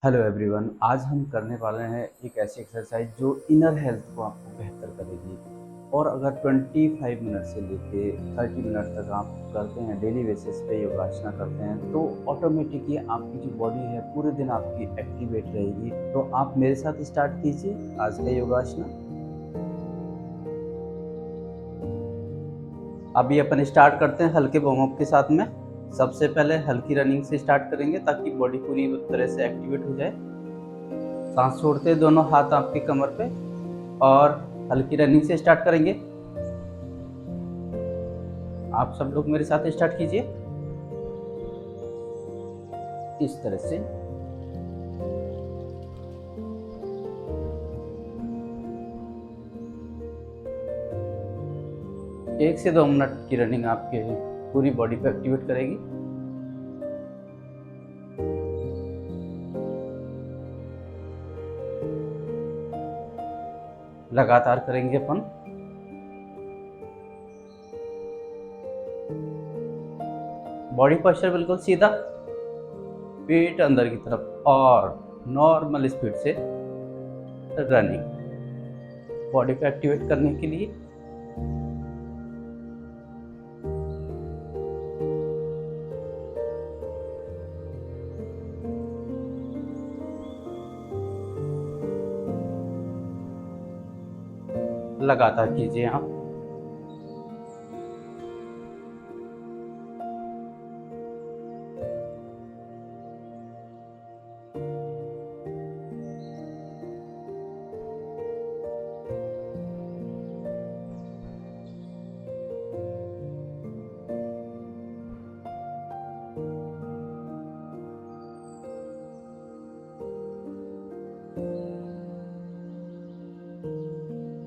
Hello everyone, आज हम करने वाले हैं एक ऐसी एक्सरसाइज जो इनर हेल्थ को आपको बेहतर करेगी। और अगर 25 मिनट से लेके 30 मिनट तक आप करते हैं, डेली बेसिस पे योगासना करते हैं, तो ऑटोमेटिकली आपकी जो बॉडी है पूरे दिन आपकी एक्टिवेट रहेगी। तो आप मेरे साथ स्टार्ट कीजिए आज का योगासना। अभी अपन स्टार्ट करते हैं हल्के वार्म अप के साथ में। सबसे पहले हल्की रनिंग से स्टार्ट करेंगे ताकि बॉडी पूरी तरह से एक्टिवेट हो जाए। सांस छोड़ते दोनों हाथ आपके कमर पे और हल्की रनिंग से स्टार्ट करेंगे। आप सब लोग मेरे साथ स्टार्ट कीजिए इस तरह से। एक से 2 मिनट की रनिंग आपके पूरी बॉडी को एक्टिवेट करेगी। लगातार करेंगे अपन। बॉडी पोस्चर बिल्कुल सीधा, पेट अंदर की तरफ और नॉर्मल स्पीड से रनिंग बॉडी को एक्टिवेट करने के लिए। लगातार कीजिए आप।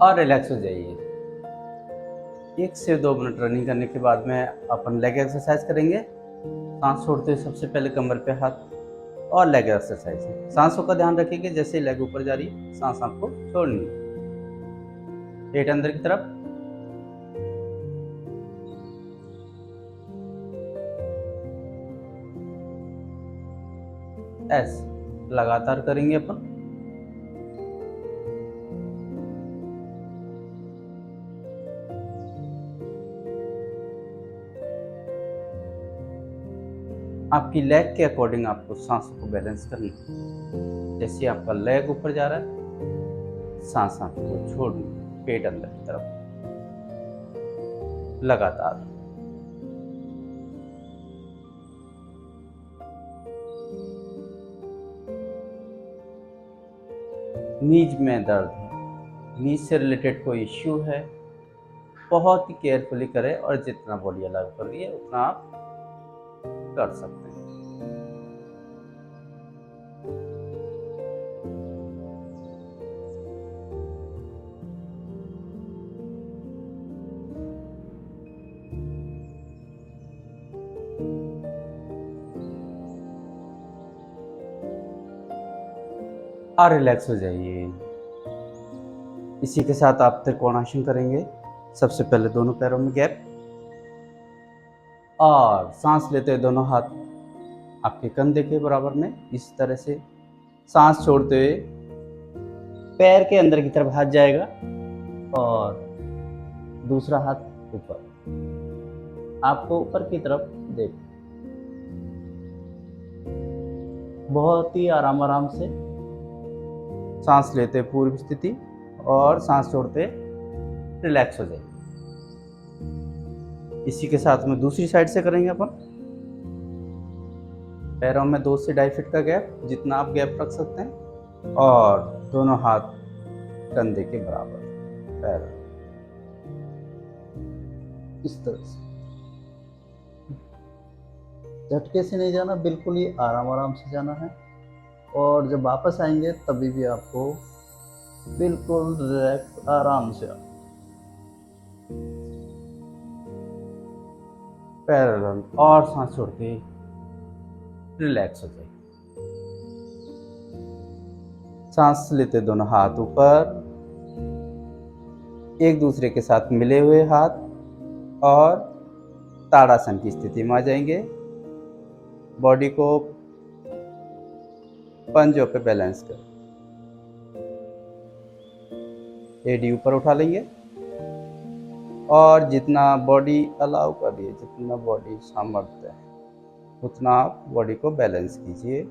और रिलैक्स हो जाइए। 1 से 2 मिनट रनिंग करने के बाद में अपन लेग एक्सरसाइज करेंगे। सांस छोड़ते हुए सबसे पहले कमर पे हाथ और लेग एक्सरसाइज है। सांसों का ध्यान रखिए, जैसे लेग ऊपर जा रही है सांस आपको छोड़नी है। पेट अंदर की तरफ। ऐसे लगातार करेंगे अपन। आपकी लेग के अकॉर्डिंग आपको सांसों को बैलेंस करना है। जैसे आपका लेग ऊपर जा रहा है, सांस आपको छोड़नी है पेट अंदर की तरफ। लगातार। नीज में दर्द है, नीज से रिलेटेड कोई इश्यू है, बहुत ही केयरफुली करें और जितना बॉडी अलाउ कर रही है उतना आप कर सकते हैं। और रिलैक्स हो जाइए। इसी के साथ आप त्रिकोणासन करेंगे। सबसे पहले दोनों पैरों में गैप और सांस लेते हुए दोनों हाथ आपके कंधे के बराबर में इस तरह से। सांस छोड़ते हुए पैर के अंदर की तरफ हाथ जाएगा और दूसरा हाथ ऊपर, आपको ऊपर की तरफ देख। बहुत ही आराम आराम से सांस लेते पूर्व स्थिति और सांस छोड़ते रिलैक्स हो जाए। इसी के साथ में दूसरी साइड से करेंगे अपन। पैरों में 2 से 2.5 फीट का गैप, जितना आप गैप रख सकते हैं, और दोनों हाथ कंधे के बराबर पैर इस तरह से। झटके से नहीं जाना, बिल्कुल ही आराम आराम से जाना है। और जब वापस आएंगे तभी भी आपको बिल्कुल रिलैक्स आराम से पैरेलल और सांस छोड़ के रिलैक्स हो जाए। सांस लेते दोनों हाथ ऊपर, एक दूसरे के साथ मिले हुए हाथ, और ताड़ासन की स्थिति में आ जाएंगे। बॉडी को पंजों पे बैलेंस करें। एडी ऊपर उठा लेंगे और जितना बॉडी अलाउ करिए, जितना बॉडी सामर्थ्य है उतना आप बॉडी को बैलेंस कीजिए।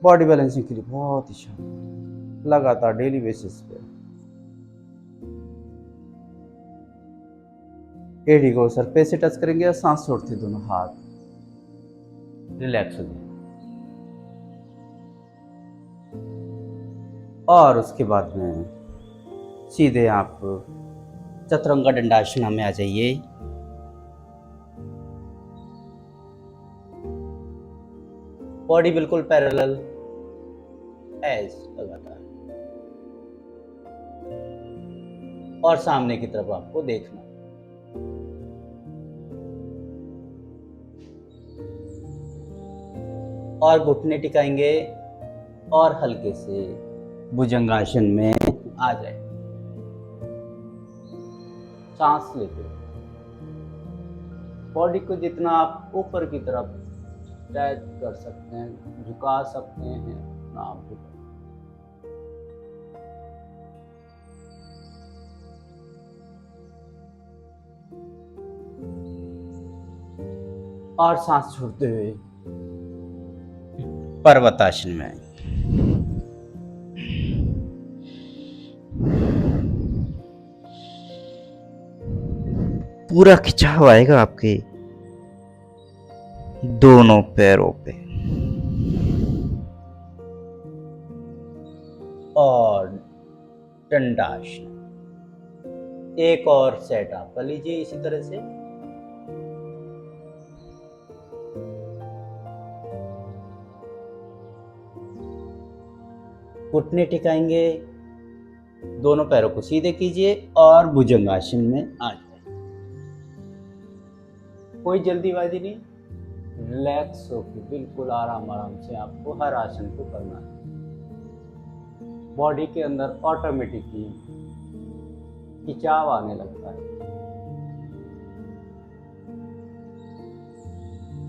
बॉडी बैलेंसिंग के लिए बहुत ही शानदार, लगातार डेली बेसिस पे एडी को सर पे से टच करेंगे और सांस छोड़ते दोनों हाथ रिलैक्स हो जाए। और उसके बाद में सीधे आप चतुरंगा दंडासन में आ जाइए। बॉडी बिल्कुल पैरेलल एज लगातार, और सामने की तरफ आपको देखना। और घुटने टिकाएंगे और हल्के से भुजंगासन में आ जाए। सांस लेते हुए बॉडी को जितना आप ऊपर की तरफ स्ट्रेच कर सकते हैं, झुका सकते हैं, उतना आप झुका। और सांस छोड़ते हुए पर्वतासन में आएंगे। पूरा खिंचाव आएगा आपके दोनों पैरों पे। और दंडासन, एक और सेट आप कर लीजिए इसी तरह से। घुटने टिकाएंगे, दोनों पैरों को सीधे कीजिए और भुजंगासन में आ जाए। कोई जल्दीबाजी नहीं, रिलैक्स होकर बिल्कुल आराम आराम से आपको हर आसन को करना है। बॉडी के अंदर ऑटोमेटिकली खिंचाव आने लगता है।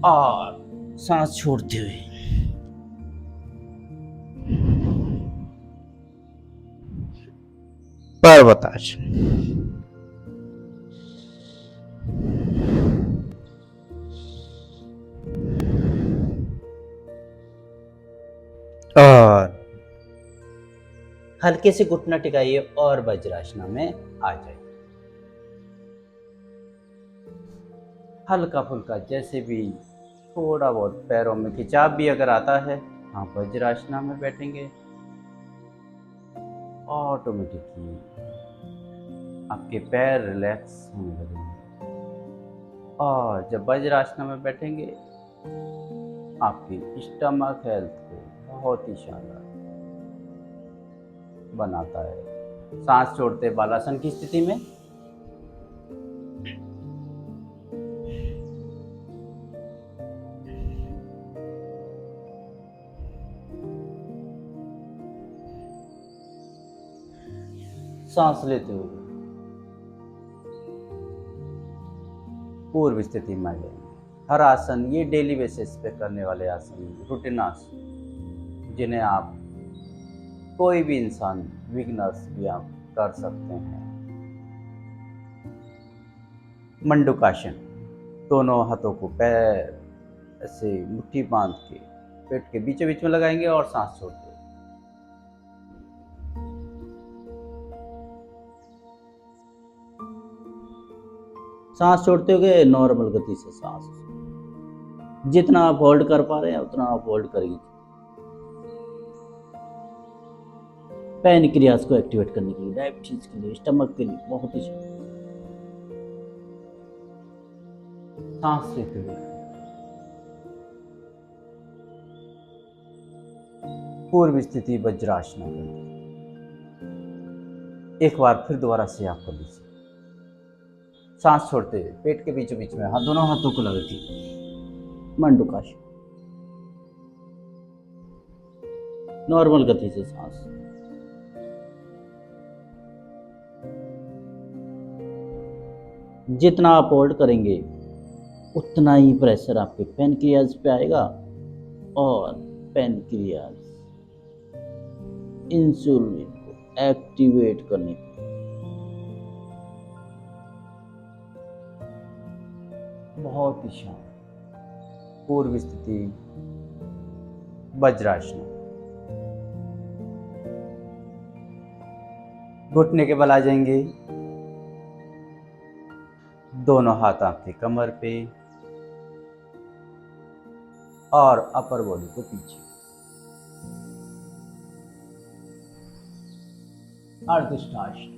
और सांस छोड़ते हुए पर्वतासन। और हल्के से घुटना टिकाइए और वज्रासन में आ जाइए। हल्का फुल्का जैसे भी थोड़ा बहुत पैरों में खिंचाव भी अगर आता है, आप वज्रासन में बैठेंगे, ऑटोमेटिकली आपके पैर रिलैक्स होने लगेंगे। और जब वज्रासन में बैठेंगे, आपकी स्टमक हेल्थ को बहुत ही शानदार बनाता है। सांस छोड़ते बालासन की स्थिति में सांस लेते हुए पूर्व स्थिति में आ जाएंगे। हर आसन ये डेली बेसिस पे करने वाले आसन, रूटीन आसन, जिन्हें आप कोई भी इंसान, बिगिनर्स भी आप कर सकते हैं। मंडूकासन, दोनों हाथों को पैर ऐसे मुट्ठी बांध के पेट के बीचों बीच में लगाएंगे और सांस छोड़ते। सांस छोड़ते हुए नॉर्मल गति से सांस, जितना आप होल्ड कर पा रहे हैं उतना आप होल्ड करिए। पैनक्रियास को एक्टिवेट करने के लिए, डायबिटीज के लिए, स्टमक के लिए बहुत ही सांस लेते हुए पूर्व स्थिति वज्रासन करते। एक बार फिर दोबारा से आप कर लीजिए। सांस छोड़ते हुए पेट के बीचों बीच में दोनों हाथों को लगाती मंडूकासन, नॉर्मल गति से सांस। जितना आप होल्ड करेंगे उतना ही प्रेशर आपके पैनक्रियाज पे आएगा और पैनक्रियाज इंसुलिन को एक्टिवेट करने के बहुत ही शांत पूर्व स्थिति वज्रासन। घुटने के बल आ जाएंगे, दोनों हाथ आपके कमर पे और अपर बॉडी को पीछे। अर्धष्टाश्न।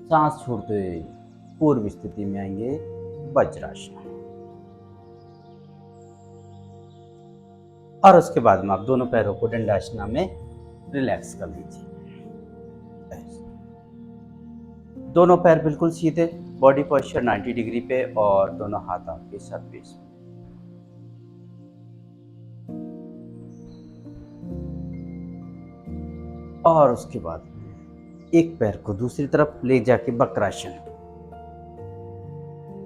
सांस छोड़ते हुए पूर्व स्थिति में आएंगे वज्रासन। और उसके बाद में आप दोनों पैरों को दंडासना में रिलैक्स कर लीजिए। दोनों पैर बिल्कुल सीधे, बॉडी पोस्चर 90 डिग्री पे और दोनों हाथ आपके सर पे। और उसके बाद एक पैर को दूसरी तरफ ले जाके वक्रासन।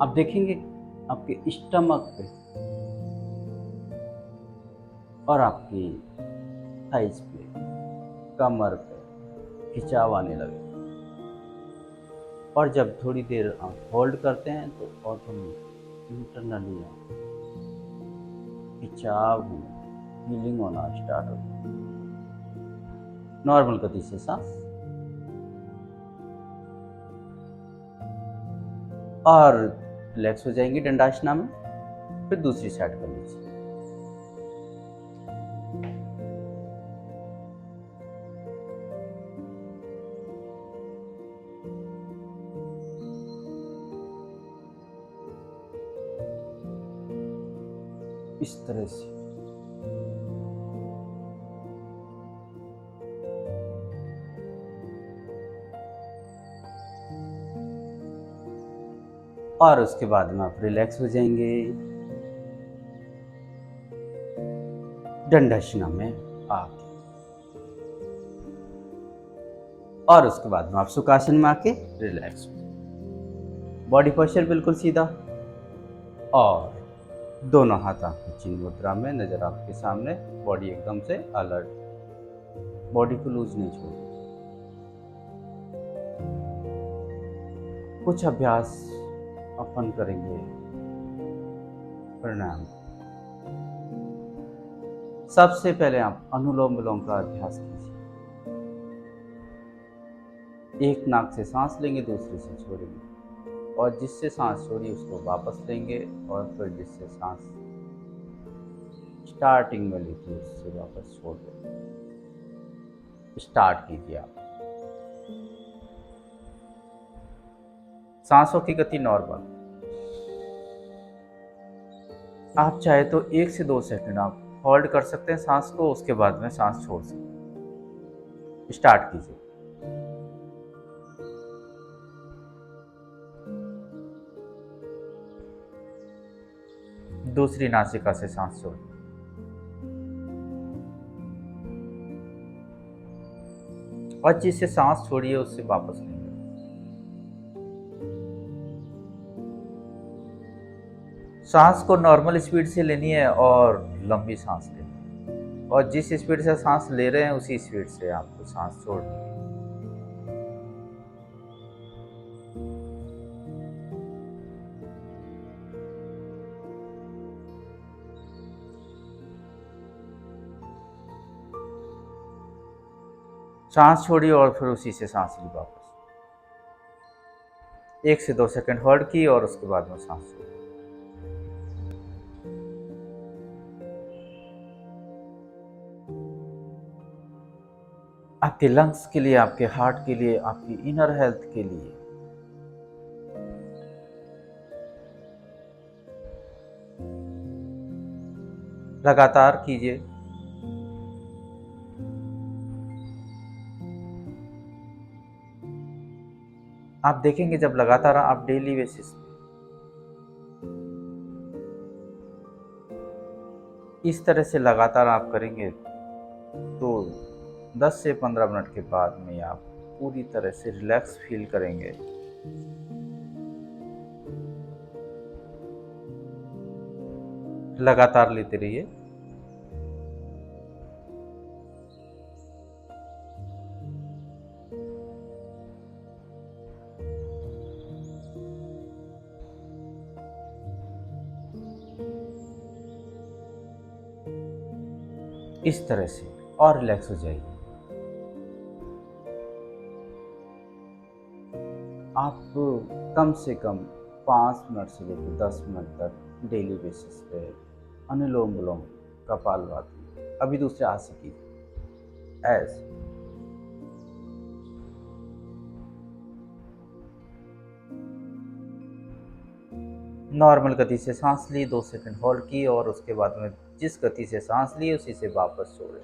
आप देखेंगे आपके स्टमक पे और आपकी थाइस पे, कमर पे खिंचाव आने लगे। और जब थोड़ी देर आप होल्ड करते हैं तो ऑटोमेटिक इंटरनली खिंचाव होना, फीलिंग होना स्टार्ट हो जाए। नॉर्मल गति से सांस और रिलैक्स हो जाएंगे दंडासना में। फिर दूसरी साइड कर लीजिए। इस तरह से और उसके बाद में आप रिलैक्स हो जाएंगे दंडासना में आके। और उसके बाद में आप सुखासन में आके रिलैक्स हो जाएंगे। बॉडी पोस्चर बिल्कुल सीधा और दोनों हाथ आपकी चिन्ह मुद्रा में, नजर आपके सामने, बॉडी एकदम से अलर्ट, बॉडी को लूज नहीं छोड़ना। कुछ अभ्यास अपन करेंगे प्राणायाम। सबसे पहले आप अनुलोम विलोम का अभ्यास कीजिए। एक नाक से सांस लेंगे, दूसरे से छोड़ेंगे और जिससे सांस छोड़ी उसको वापस लेंगे और फिर जिससे सांस स्टार्टिंग में ली थी उससे वापस छोड़ देंगे। स्टार्ट कीजिए आप। सांसों की गति नॉर्मल। आप चाहे तो 1 से 2 सेकंड आप होल्ड कर सकते हैं सांस को, उसके बाद में सांस छोड़ सकते हैं। स्टार्ट कीजिए। दूसरी नासिका से सांस छोड़िए और जिससे सांस छोड़िए उससे वापस लेंगे। सांस को नॉर्मल स्पीड से लेनी है और लंबी सांस लेनी है और जिस स्पीड से सांस ले रहे हैं उसी स्पीड से आपको सांस छोड़नी है। सांस छोड़ी और फिर उसी से सांस ली वापस। 1 से 2 सेकंड होल्ड की और उसके बाद में सांस छोड़ी। आपके लंग्स के लिए, आपके हार्ट के लिए, आपकी इनर हेल्थ के लिए लगातार कीजिए। आप देखेंगे जब लगातार आप डेली बेसिस इस तरह से लगातार आप करेंगे तो 10 से 15 मिनट के बाद में आप पूरी तरह से रिलैक्स फील करेंगे। लगातार लेते रहिए। इस तरह से और रिलैक्स हो जाइए। आप कम से कम 5 मिनट से लेकर 10 मिनट तक डेली बेसिस पे अनुलोम विलोम, कपालभाति, अभी दूसरे आसन कीजिए। ऐसे नॉर्मल गति से सांस ली, 2 सेकंड होल्ड की और उसके बाद में जिस गति से सांस ली उसी से वापस छोड़े।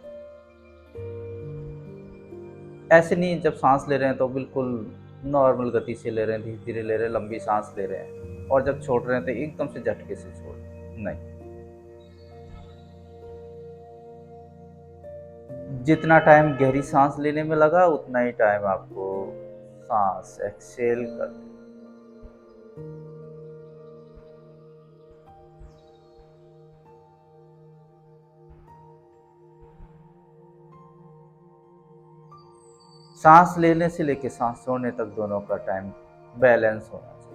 ऐसे नहीं जब सांस ले रहे हैं तो बिल्कुल नॉर्मल गति से ले रहे हैं, धीरे धीरे ले रहे हैं, लंबी सांस ले रहे हैं और जब छोड़ रहे हैं तो एकदम से झटके से छोड़ नहीं। जितना टाइम गहरी सांस लेने में लगा उतना ही टाइम आपको सांस एक्सहेल कर। सांस लेने से लेके सांस छोड़ने तक दोनों का टाइम बैलेंस होना चाहिए।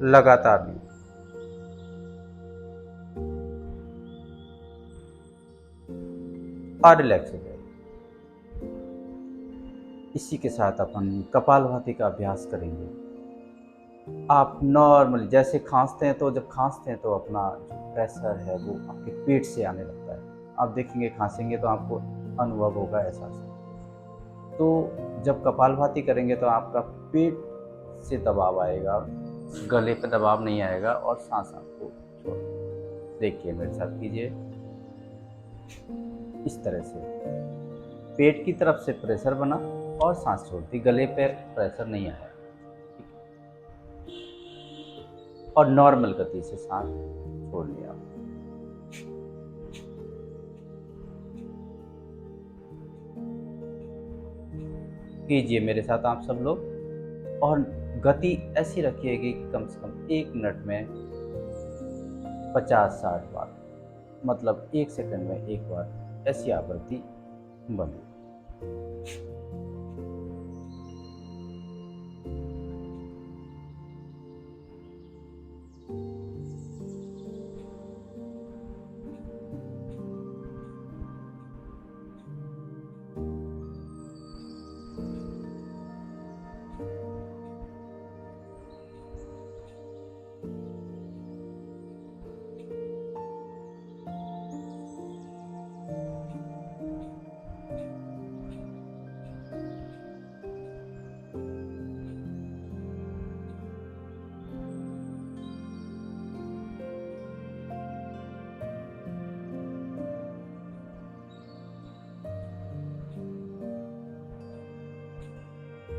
लगातार नहीं। और रिलैक्स हो जाए। इसी के साथ अपन कपालभाति का अभ्यास करेंगे। आप नॉर्मली जैसे खांसते हैं तो जब खांसते हैं तो अपना जो प्रेशर है वो आपके पेट से आने लगता है। आप देखेंगे खांसेंगे तो आपको अनुभव होगा एहसास। तो जब कपालभाति करेंगे तो आपका पेट से दबाव आएगा, गले पे दबाव नहीं आएगा और सांस आपको छोड़। देखिए मेरे साथ कीजिए। इस तरह से पेट की तरफ से प्रेशर बना और सांस छोड़ दी, गले पे प्रेशर नहीं आया और नॉर्मल गति से सांस छोड़ लिया। कीजिए मेरे साथ आप सब लोग और गति ऐसी रखिए कि कम से कम 1 मिनट में 50-60 बार, मतलब 1 सेकंड में 1 बार ऐसी आवृत्ति बने।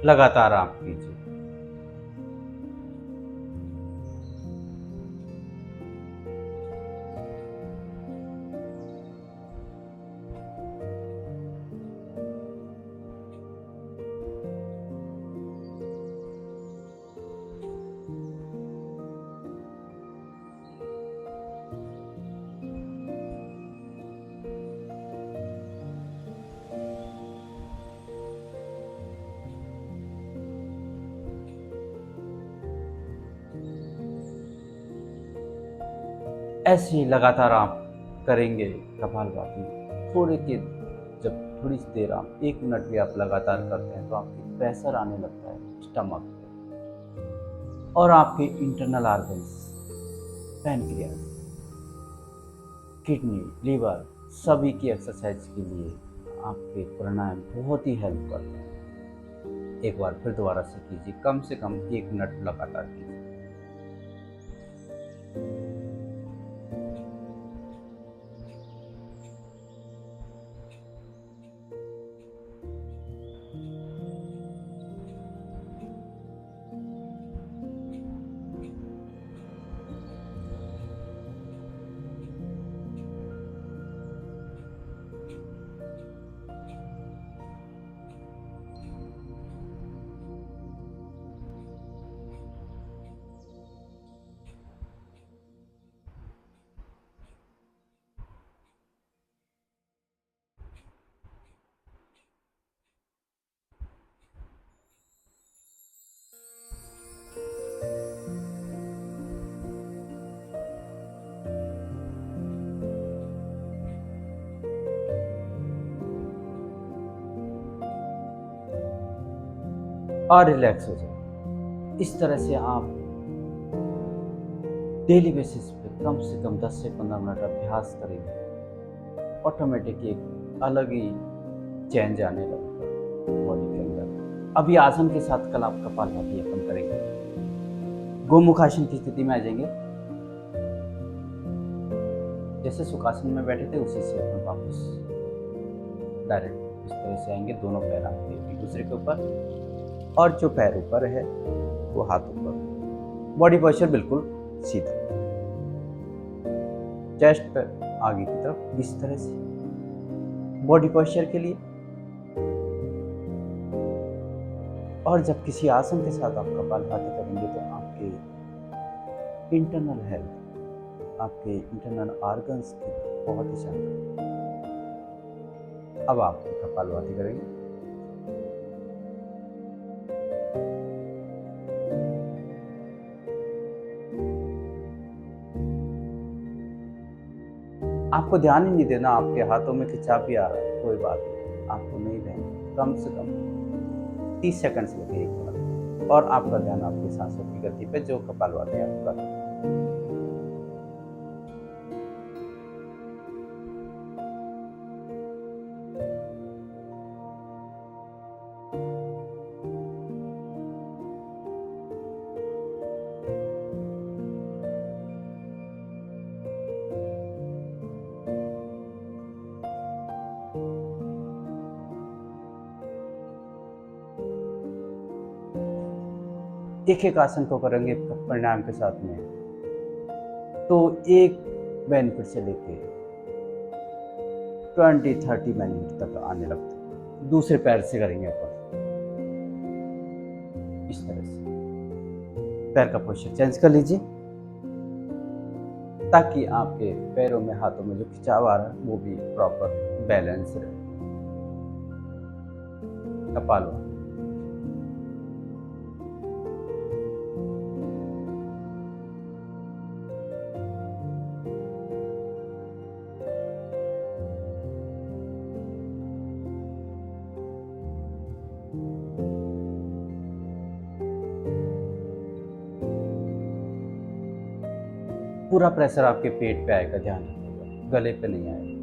लगातार आप कीजिए। ऐसे ही लगातार आप करेंगे कपालभाति। थोड़े के जब थोड़ी सी देर आप 1 मिनट भी आप लगातार करते हैं तो आपकी प्रेशर आने लगता है स्टमक पे और आपके internal organs, pancreas, kidney, liver सभी की एक्सरसाइज के लिए आपके प्राणायाम बहुत ही हेल्प करते हैं। एक बार फिर दोबारा से कीजिए, कम से कम 1 मिनट लगातार कीजिए। और रिलैक्स हो जाए। इस तरह से आप डेली बेसिस पे कम से कम 10 से 15 मिनट अभ्यास करेंगे, ऑटोमेटिक एक अलग ही चेंज आने लगेगा बॉडी के अंदर। अभी आसन के साथ कल आप कपालभाति अपन करेंगे। गोमुखासन की स्थिति में आ जाएंगे। जैसे सुखासन में बैठे थे उसी से अपन वापस डायरेक्ट इस तरह से आएंगे। दोनों पैर आपके एक दूसरे के ऊपर और जो पैर ऊपर है वो हाथ ऊपर। बॉडी पोस्चर बिल्कुल सीधा, चेस्ट पे आगे की तरफ इस तरह से बॉडी पोस्चर के लिए। और जब किसी आसन के साथ आप कपालभाति करेंगे तो आपके इंटरनल हेल्थ, आपके इंटरनल ऑर्गन्स की बहुत ही शानदार। अब आप कपालभाति करेंगे। आपको ध्यान ही नहीं देना आपके हाथों में खिंचाव भी आ रहा है, कोई बात नहीं, आपको नहीं रहना। कम से कम 30 सेकंड से लेकर 1 मिनट, और आपका ध्यान आपकी सांसों की गति पे जो कपालभाति आप कर रहे हैं। एक एक आसन को करेंगे प्राणायाम के साथ में तो एक बेनिफिट से लेके 20-30 मिनट तक आने लगते हैं। दूसरे पैर से करेंगे अपन इस तरह से। पैर का पोस्चर चेंज कर लीजिए ताकि आपके पैरों में हाथों में जो खिंचाव आ रहा है वो भी प्रॉपर बैलेंस रहे। कपालभाति। पूरा प्रेशर आपके पेट पे आएगा, ध्यान रखिएगा, गले पे नहीं आएगा।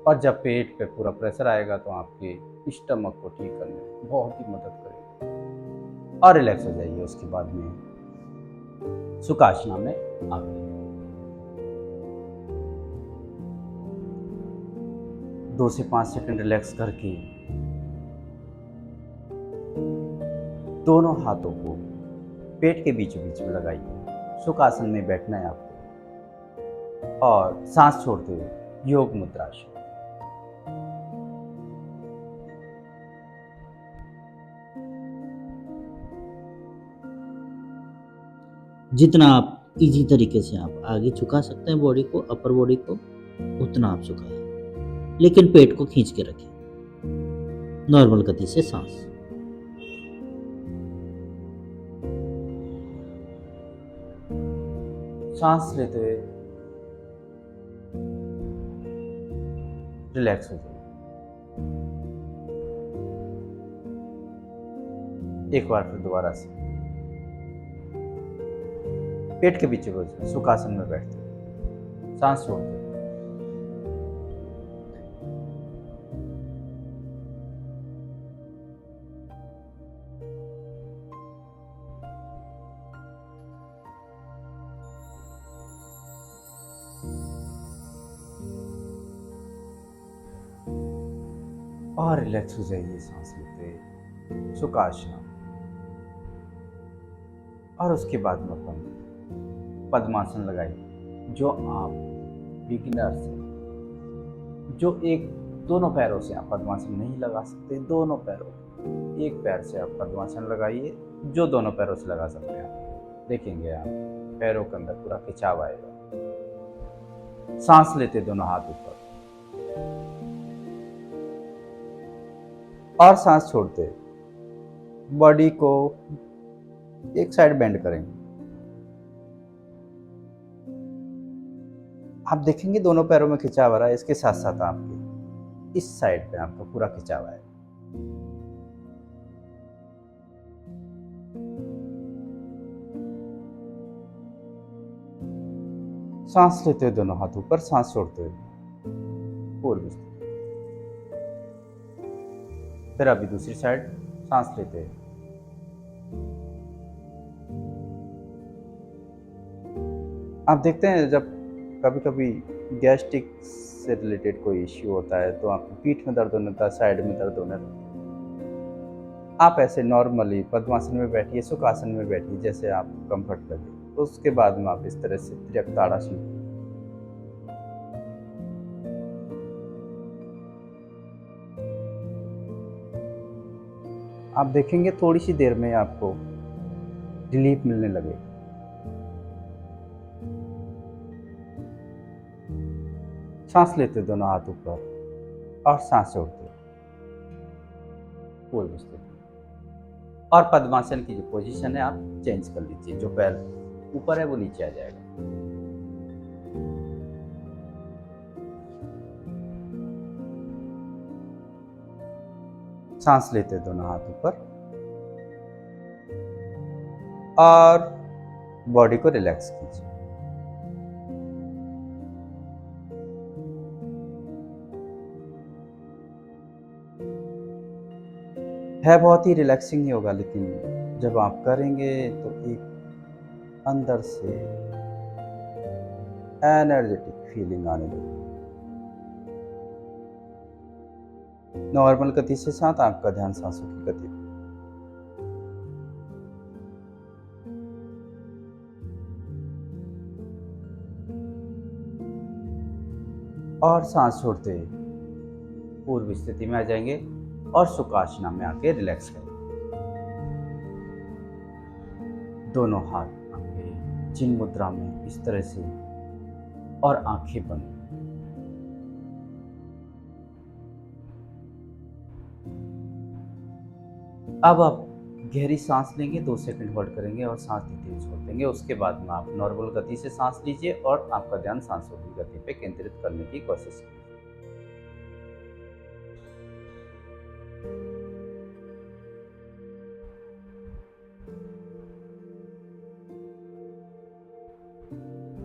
और जब पेट पे पूरा प्रेशर आएगा तो आपके स्टमक को ठीक करने में बहुत ही मदद करेगा और रिलैक्स हो जाइए। उसके बाद में सुखासना में आप 2 से 5 सेकंड रिलैक्स करके दोनों हाथों को पेट के बीचों बीच में लगाइए। सुखासन में बैठना है आपको और सांस छोड़ते हुए योग मुद्रासन। जितना आप इजी तरीके से आप आगे झुका सकते हैं बॉडी को, अपर बॉडी को, उतना आप झुकाएं, लेकिन पेट को खींच के रखें। नॉर्मल गति से सांस। सांस लेते हुए रिलैक्स हो जाइए। एक बार फिर दोबारा से पेट के बीच में सुखासन में बैठते हुए सांस छोड़ते हुए। और रिलैक्स हो जाइए सांस लेते सुखासन। और उसके बाद में अपन पद्मासन लगाइए। जो आप बिगिनर्स हैं, जो एक दोनों पैरों से आप पद्मासन नहीं लगा सकते, दोनों पैरों, एक पैर से आप पद्मासन लगाइए। जो दोनों पैरों से लगा सकते हैं देखेंगे आप पैरों के अंदर पूरा खिंचाव आएगा। सांस लेते दोनों हाथ ऊपर और सांस छोड़ते बॉडी को एक साइड बेंड करेंगे। आप देखेंगे दोनों पैरों में खिंचाव आ रहा है, इसके साथ-साथ आपके इस साइड पे आपका पूरा खिंचाव है। साँस लेते हुए दोनों हाथ ऊपर, साँस छोड़ते हुए पूर्व स्थिति। फिर अभी दूसरी साइड साँस लेते हुए। आप देखते हैं जब कभी-कभी गैस्ट्रिक से रिलेटेड कोई इश्यू होता है तो आपकी पीठ में दर्द होने लगता है, साइड में दर्द होने लगता है। आप ऐसे नॉर्मली पद्मासन में बैठिए, सुखासन में बैठिए जैसे आपको कम्फर्ट लगे। तो उसके बाद में आप इस तरह से त्रियक्ताड़ासन। आप देखेंगे थोड़ी सी देर में आपको रिलीफ मिलने लगेगा। सांस लेते दोनों हाथ ऊपर और सांस छोड़ते पूर्व स्थिति। और पद्मासन की जो पोजीशन है आप चेंज कर लीजिए, जो पैर ऊपर है वो नीचे आ जाएगा। सांस लेते दोनों हाथ ऊपर और बॉडी को रिलैक्स कीजिए। है बहुत ही रिलैक्सिंग योगा, लेकिन जब आप करेंगे तो एक अंदर से एनर्जेटिक फीलिंग आने लगेगी। नॉर्मल गति से साथ आपका ध्यान सांसों की गति पे। और सांस छोड़ते पूर्व स्थिति में आ जाएंगे और सुखासना में आके रिलैक्स करें। दोनों हाथ आपके चिन्ह मुद्रा में इस तरह से और आंखें बंद। अब आप गहरी सांस लेंगे, 2 सेकंड होल्ड करेंगे और सांस धीरे धीरे छोड़ देंगे। उसके बाद में आप नॉर्मल गति से सांस लीजिए और आपका ध्यान सांसों की गति पे केंद्रित करने की कोशिश कीजिए।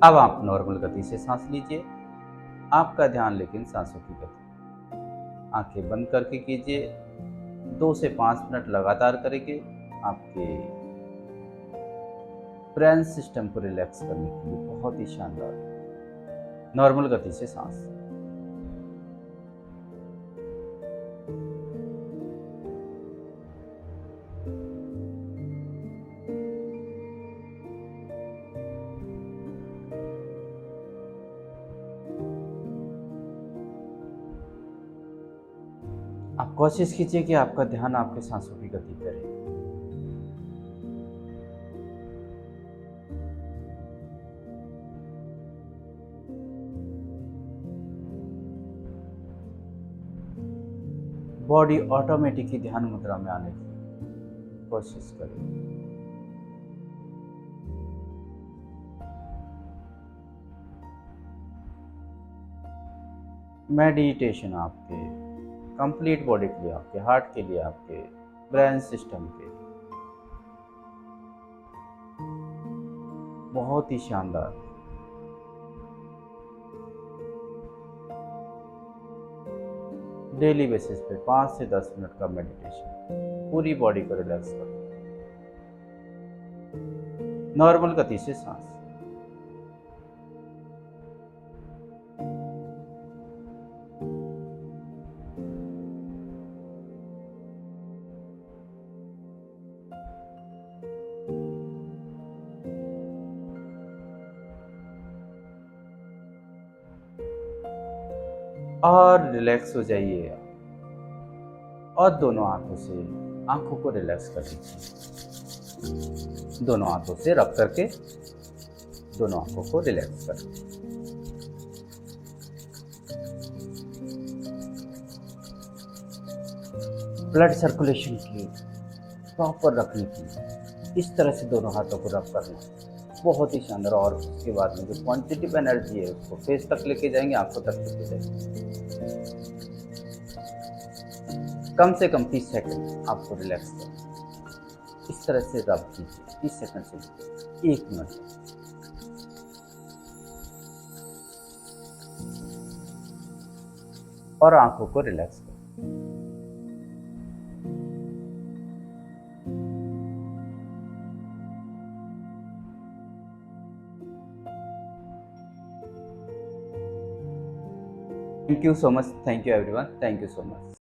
अब आप नॉर्मल गति से सांस लीजिए, आपका ध्यान लेकिन सांसों की गति। आंखें बंद करके कीजिए, 2 से 5 मिनट लगातार करेंगे। आपके ब्रेन सिस्टम को रिलैक्स करने के लिए बहुत ही शानदार। नॉर्मल गति से सांस। आप कोशिश कीजिए कि आपका ध्यान आपके सांसों की गति पर रहे। बॉडी ऑटोमेटिक ही ध्यान मुद्रा में आने की कोशिश करें। मेडिटेशन आपके कंप्लीट बॉडी के लिए, आपके हार्ट के लिए, आपके ब्रेन सिस्टम के लिए बहुत ही शानदार। डेली बेसिस पे 5 से 10 मिनट का मेडिटेशन पूरी बॉडी को रिलैक्स करो। नॉर्मल गति से सांस। और रिलैक्स हो जाइए और दोनों हाथों से आंखों को रिलैक्स कर लीजिए। दोनों हाथों से रब करके दोनों आंखों को रिलैक्स कर लीजिए। ब्लड सर्कुलेशन की प्रॉपर रखने की इस तरह से दोनों हाथों को रब करना, बहुत ही शानदार। और उसके बाद में जो पॉजिटिव एनर्जी है उसको फेस तक लेके जाएंगे, आंखों तक लेके जाएंगे। कम से कम 30 सेकंड आपको रिलैक्स करना। इस तरह से रब कीजिए 30 सेकंड से 1 मिनट तक। और आंखों को रिलैक्स करें। Thank you so much. Thank you everyone. Thank you so much.